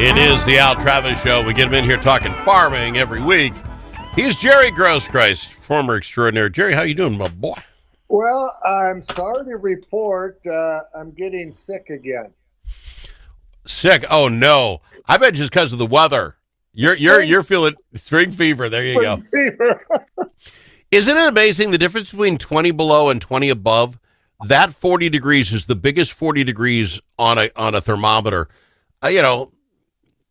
It is the Al Travis Show. We get him in here talking farming every week. He's Jerry Groskreutz, former extraordinary. Jerry, how you doing, my boy? Well, I'm sorry to report I'm getting sick again. Sick? Oh no! I bet just because of the weather. You're feeling spring fever. There you go. Fever. Isn't it amazing the difference between 20 below and 20 above? That 40 degrees is the biggest 40 degrees on a thermometer.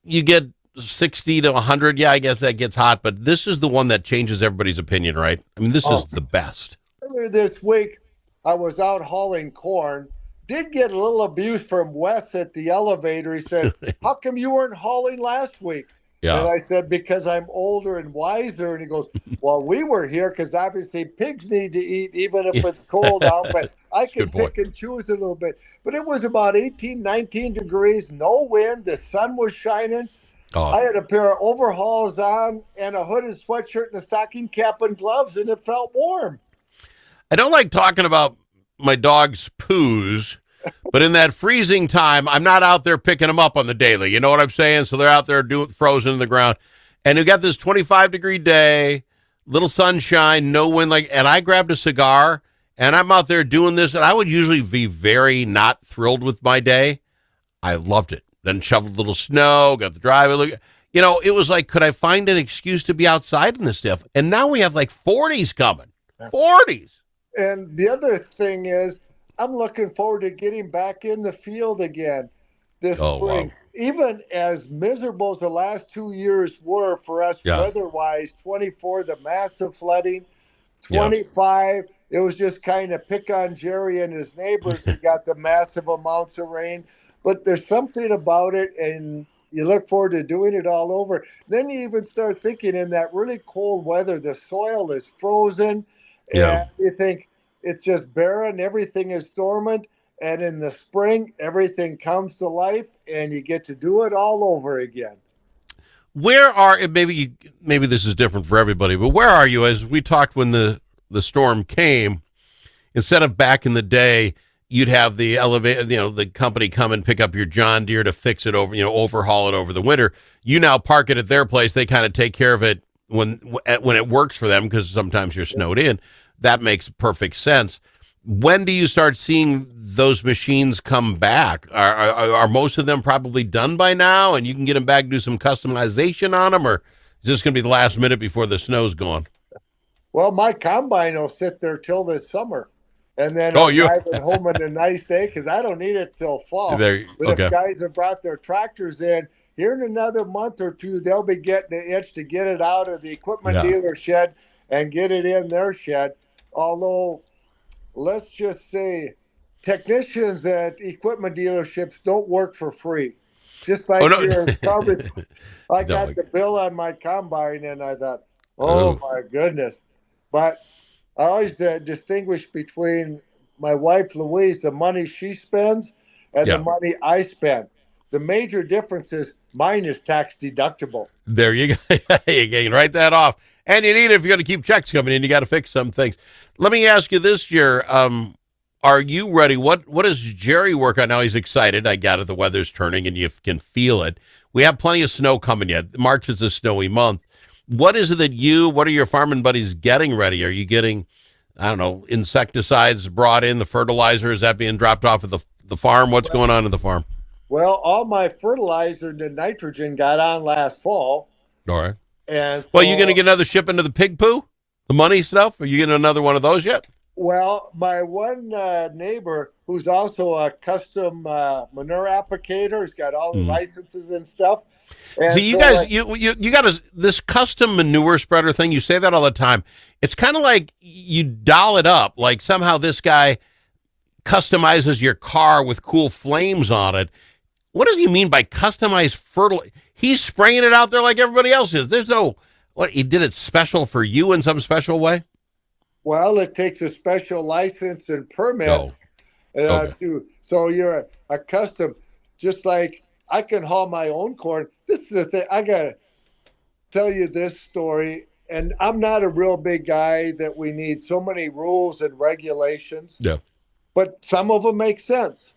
You get 60 to 100. Yeah, I guess that gets hot, but this is the one that changes everybody's opinion, right? I mean, this is the best. Earlier this week, I was out hauling corn. Did get a little abuse from Wes at the elevator. He said, "How come you weren't hauling last week?" Yeah. And I said, "Because I'm older and wiser." And he goes, "Well, we were here because obviously pigs need to eat even if it's cold out, but I can pick and choose a little bit." But it was about 18, 19 degrees, no wind. The sun was shining. Oh. I had a pair of overalls on and a hooded sweatshirt and a stocking cap and gloves, and it felt warm. I don't like talking about my dog's poos, but in that freezing time, I'm not out there picking them up on the daily. You know what I'm saying? So they're out there frozen in the ground. And you got this 25-degree day, little sunshine, no wind, and I grabbed a cigar, and I'm out there doing this, and I would usually be very not thrilled with my day. I loved it. Then shoveled a little snow, got the driveway. It was like, could I find an excuse to be outside in this stuff? And now we have like 40s coming. 40s. And the other thing is, I'm looking forward to getting back in the field again this spring. Wow. Even as miserable as the last 2 years were for us weather-wise, 24, the massive flooding, 25, it was just kind of pick on Jerry and his neighbors. We got the massive amounts of rain. But there's something about it, and you look forward to doing it all over. Then you even start thinking in that really cold weather, the soil is frozen. And you think it's just barren, everything is dormant, and in the spring, everything comes to life, and you get to do it all over again. Maybe this is different for everybody, but where are you? As we talked when the storm came, instead of back in the day, you'd have the the company come and pick up your John Deere to fix it overhaul it over the winter. You now park it at their place. They kind of take care of it when it works for them, because sometimes you're snowed in. That makes perfect sense. When do you start seeing those machines come back? Are most of them probably done by now, and you can get them back, do some customization on them, or is this going to be the last minute before the snow's gone? Well, my combine will sit there till this summer, and then I'll drive it home on a nice day because I don't need it till fall. But if guys have brought their tractors in, here in another month or two, they'll be getting an itch to get it out of the equipment dealer shed and get it in their shed. Although, let's just say, technicians at equipment dealerships don't work for free. Just like your garbage. I got the bill on my combine, and I thought, oh my goodness. But I always distinguish between my wife, Louise, the money she spends, and the money I spend. The major difference is mine is tax deductible. There you go. You can write that off. And you need it if you're going to keep checks coming in. You got to fix some things. Let me ask you this year. Are you ready? What does Jerry work on now? He's excited. I got it. The weather's turning and you can feel it. We have plenty of snow coming yet. March is a snowy month. What is it that what are your farming buddies getting ready? Are you getting, I don't know, insecticides brought in, the fertilizer? Is that being dropped off at the farm? What's going on at the farm? Well, all my fertilizer and the nitrogen got on last fall. All right. And so, you going to get another shipment of the pig poo? The money stuff? Are you getting another one of those yet? Well, my one neighbor, who's also a custom manure applicator, has got all the licenses and stuff. And see, you guys, you got this custom manure spreader thing. You say that all the time. It's kind of like you doll it up, like somehow this guy customizes your car with cool flames on it. What does he mean by customized fertilizer? He's spraying it out there like everybody else is. There's no, he did it special for you in some special way? Well, it takes a special license and permits so you're a custom, just like I can haul my own corn. This is the thing. I got to tell you this story, and I'm not a real big guy that we need so many rules and regulations. Yeah. But some of them make sense.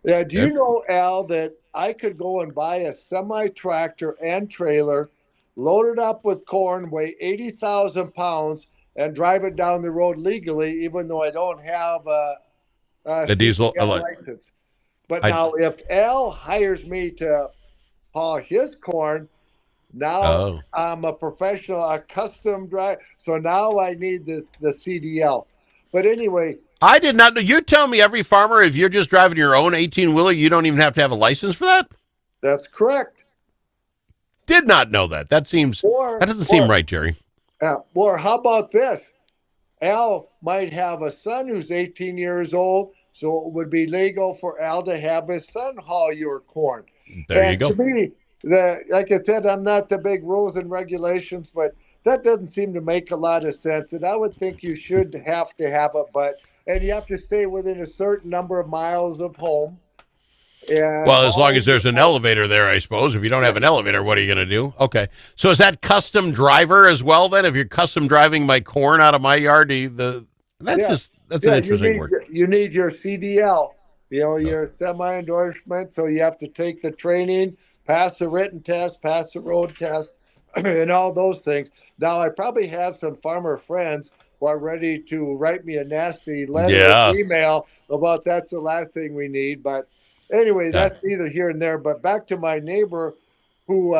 Do you know, Al, that I could go and buy a semi-tractor and trailer, load it up with corn, weigh 80,000 pounds, and drive it down the road legally, even though I don't have a diesel license. But now if Al hires me to haul his corn, now I'm a professional, a custom driver. So now I need the CDL. But anyway. I did not know. You tell me every farmer, if you're just driving your own 18-wheeler, you don't even have to have a license for that? That's correct. Did not know that. That doesn't seem right, Jerry. Or how about this? Al might have a son who's 18 years old, so it would be legal for Al to have his son haul your corn. There you go. To me, like I said, I'm not the big rules and regulations, but that doesn't seem to make a lot of sense. And I would think you should have to have it, and you have to stay within a certain number of miles of home. Well, as long as there's an elevator there, I suppose. If you don't have an elevator, what are you going to do? Okay. So is that custom driver as well, then? If you're custom driving my corn out of my yard, that's an interesting word. You need your CDL, your semi-endorsement. So you have to take the training, pass the written test, pass the road test, and all those things. Now, I probably have some farmer friends who are ready to write me a nasty letter or email about that's the last thing we need, but anyway, that's neither here and there. But back to my neighbor who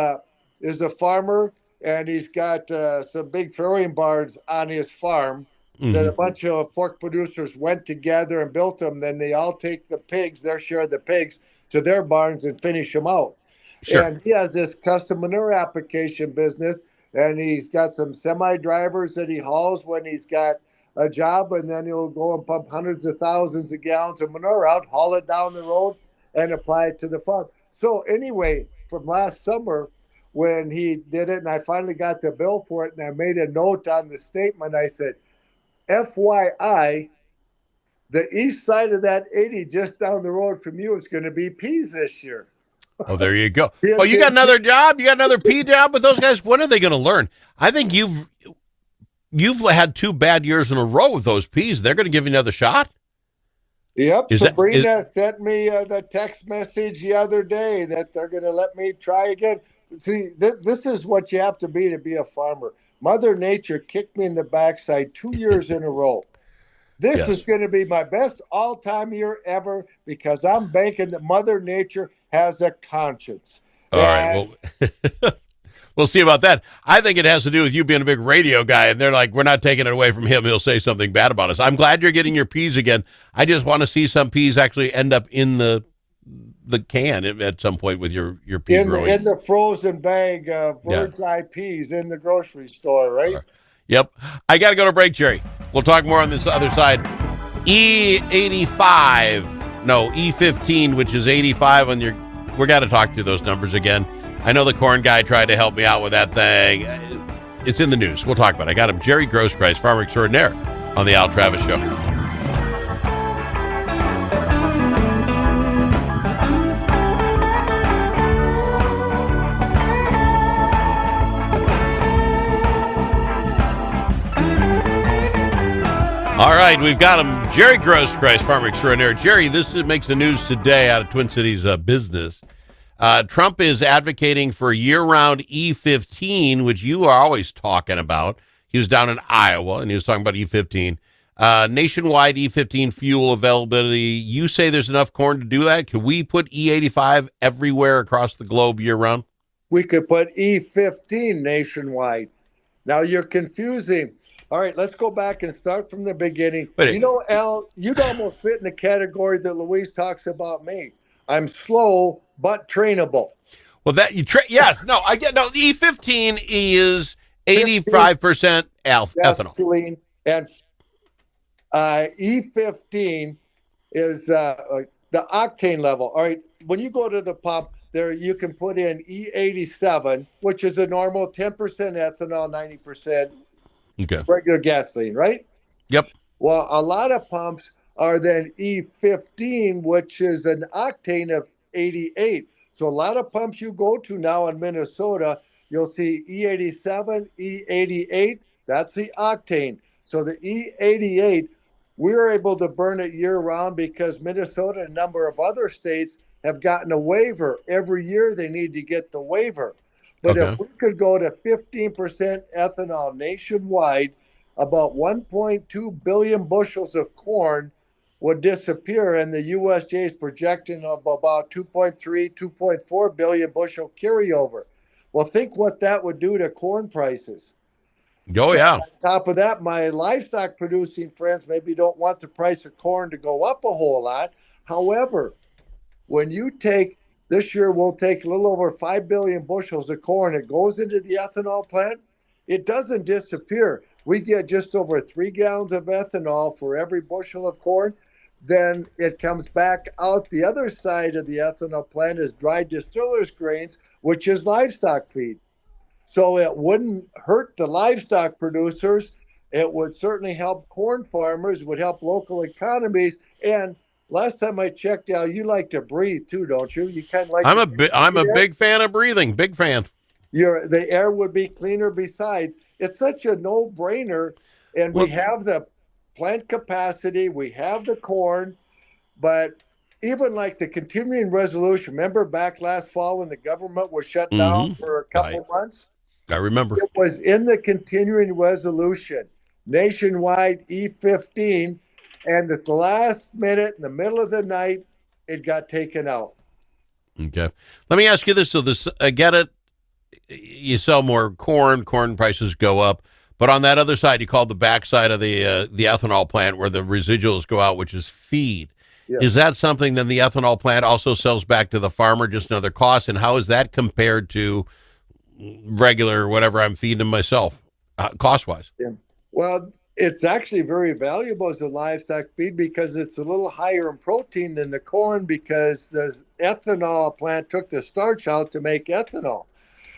is a farmer, and he's got some big farrowing barns on his farm that a bunch of pork producers went together and built them. Then they all take the pigs, their share of the pigs, to their barns and finish them out. Sure. And he has this custom manure application business, and he's got some semi-drivers that he hauls when he's got a job, and then he'll go and pump hundreds of thousands of gallons of manure out, haul it down the road, and apply it to the farm. So anyway, from last summer when he did it and I finally got the bill for it and I made a note on the statement, I said, FYI, the east side of that 80 just down the road from you is going to be peas this year. Oh, there you go. Oh, you got another job? You got another pea job with those guys? When are they going to learn? I think you've had 2 bad years in a row with those peas. They're going to give you another shot? Yep, Sabrina sent me the text message the other day that they're going to let me try again. See, this is what you have to be a farmer. Mother Nature kicked me in the backside 2 years in a row. This is going to be my best all-time year ever because I'm banking that Mother Nature has a conscience. All right, well, we'll see about that. I think it has to do with you being a big radio guy, and they're like, we're not taking it away from him. He'll say something bad about us. I'm glad you're getting your peas again. I just want to see some peas actually end up in the can at some point with your pea growing. In the frozen bag of bird's eye peas in the grocery store, right? Yep. I got to go to break, Jerry. We'll talk more on this other side. E15, which is 85 on your. We got to talk through those numbers again. I know the corn guy tried to help me out with that thing. It's in the news. We'll talk about it. I got him, Jerry Groskreutz, farmer extraordinaire, on the Al Travis Show. All right, we've got him, Jerry Groskreutz, farmer extraordinaire. Jerry, this makes the news today out of Twin Cities Business. Trump is advocating for year-round E15, which you are always talking about. He was down in Iowa, and he was talking about E15. Nationwide E15 fuel availability. You say there's enough corn to do that? Could we put E85 everywhere across the globe year-round? We could put E15 nationwide. Now, you're confusing. All right, let's go back and start from the beginning. Al, you'd almost fit in the category that Louise talks about me. I'm slow but trainable. Well, yes, no, I get no. E15 is 85% ethanol, and E15 is the octane level. All right, when you go to the pump, there you can put in E87, which is a normal 10% ethanol, 90%. Okay. Regular gasoline, right? Yep. Well, a lot of pumps are then E15, which is an octane of 88. So a lot of pumps you go to now in Minnesota, you'll see E87, E88. That's the octane. So the E88, we're able to burn it year round because Minnesota and a number of other states have gotten a waiver. Every year they need to get the waiver. But if we could go to 15% ethanol nationwide, about 1.2 billion bushels of corn would disappear, and the USDA is projecting of about 2.3, 2.4 billion bushel carryover. Well, think what that would do to corn prices. Oh, yeah. On top of that, my livestock producing friends maybe don't want the price of corn to go up a whole lot. However, when you take this year, we'll take a little over 5 billion bushels of corn. It goes into the ethanol plant. It doesn't disappear. We get just over 3 gallons of ethanol for every bushel of corn. Then it comes back out the other side of the ethanol plant as dried distillers grains, which is livestock feed. So it wouldn't hurt the livestock producers. It would certainly help corn farmers, would help local economies. And last time I checked, Al, you like to breathe too, don't you? You kind of like. I'm a big fan of breathing. Big fan. The air would be cleaner. Besides, it's such a no-brainer, and we have the plant capacity, we have the corn, but even like the continuing resolution. Remember back last fall when the government was shut down for a couple months? I remember. It was in the continuing resolution, nationwide E15. And at the last minute, in the middle of the night, it got taken out. Okay. Let me ask you this. So I get it. You sell more corn prices go up. But on that other side, you call the backside of the ethanol plant where the residuals go out, which is feed. Yeah. Is that something that the ethanol plant also sells back to the farmer, just another cost? And how is that compared to regular whatever I'm feeding myself, cost-wise? Yeah. Well, it's actually very valuable as a livestock feed because it's a little higher in protein than the corn because the ethanol plant took the starch out to make ethanol.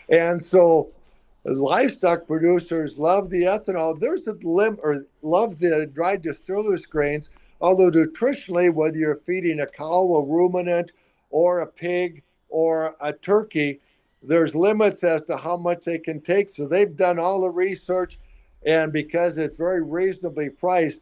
And so livestock producers love the ethanol. There's a limit, or love the dried distillers grains, although nutritionally, whether you're feeding a cow, a ruminant, or a pig, or a turkey, there's limits as to how much they can take. So they've done all the research, and because it's very reasonably priced,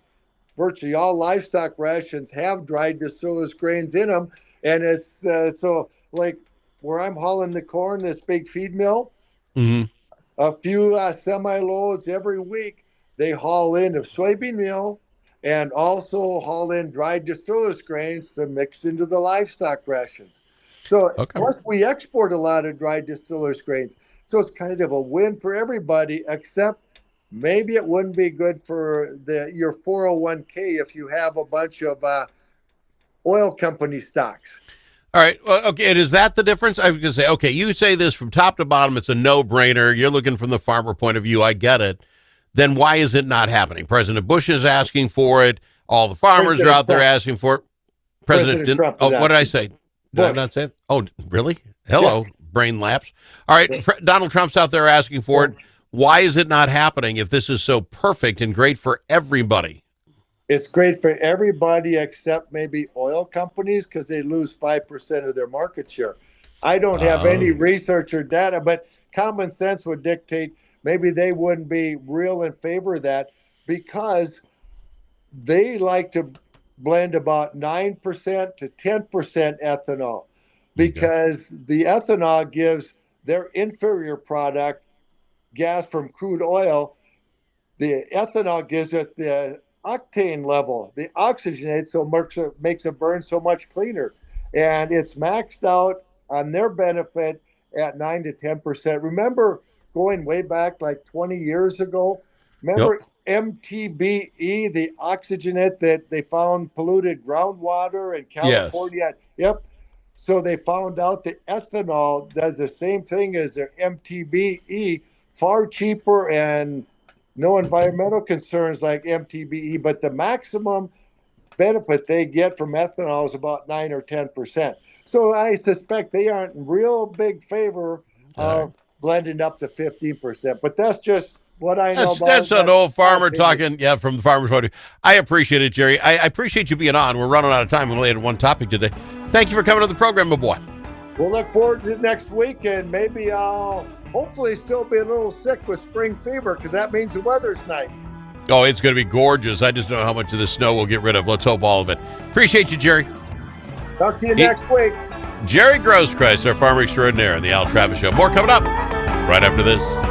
virtually all livestock rations have dried distillers grains in them. And it's so like where I'm hauling the corn, this big feed mill, a few semi-loads every week, they haul in of soybean meal and also haul in dried distillers grains to mix into the livestock rations. So plus we export a lot of dried distillers grains. So it's kind of a win for everybody, except maybe it wouldn't be good for your 401k if you have a bunch of oil company stocks. All right. Well, okay. And is that the difference? I was going to say, okay, you say this from top to bottom. It's a no-brainer. You're looking from the farmer point of view. I get it. Then why is it not happening? President Bush is asking for it. All the farmers are out there asking for it. President Trump. Oh, what did I say? Did I not say it? Oh, really? Hello, brain lapse. All right. Donald Trump's out there asking for it. Why is it not happening if this is so perfect and great for everybody? It's great for everybody except maybe oil companies because they lose 5% of their market share. I don't have any research or data, but common sense would dictate maybe they wouldn't be real in favor of that because they like to blend about 9% to 10% ethanol because the ethanol gives their inferior product, gas from crude oil. The ethanol gives it the octane level, the oxygenate, so makes it burn so much cleaner. And it's maxed out on their benefit at 9 to 10%. Remember going way back like 20 years ago? Remember MTBE, the oxygenate that they found polluted groundwater in California? Yes. Yep. So they found out that ethanol does the same thing as their MTBE, far cheaper and no environmental concerns like MTBE, but the maximum benefit they get from ethanol is about 9 or 10%. So I suspect they aren't in real big favor of blending up to 15%. But that's just what I know about. That's an old farmer talking, from the farmer's point of view. I appreciate it, Jerry. I appreciate you being on. We're running out of time. We only had one topic today. Thank you for coming to the program, my boy. We'll look forward to next week, and maybe I'll hopefully still be a little sick with spring fever because that means the weather's nice. Oh, it's going to be gorgeous. I just don't know how much of the snow we'll get rid of. Let's hope all of it. Appreciate you, Jerry. Talk to you next week. Jerry Groskreutz, our farmer extraordinaire, on the Al Travis Show. More coming up right after this.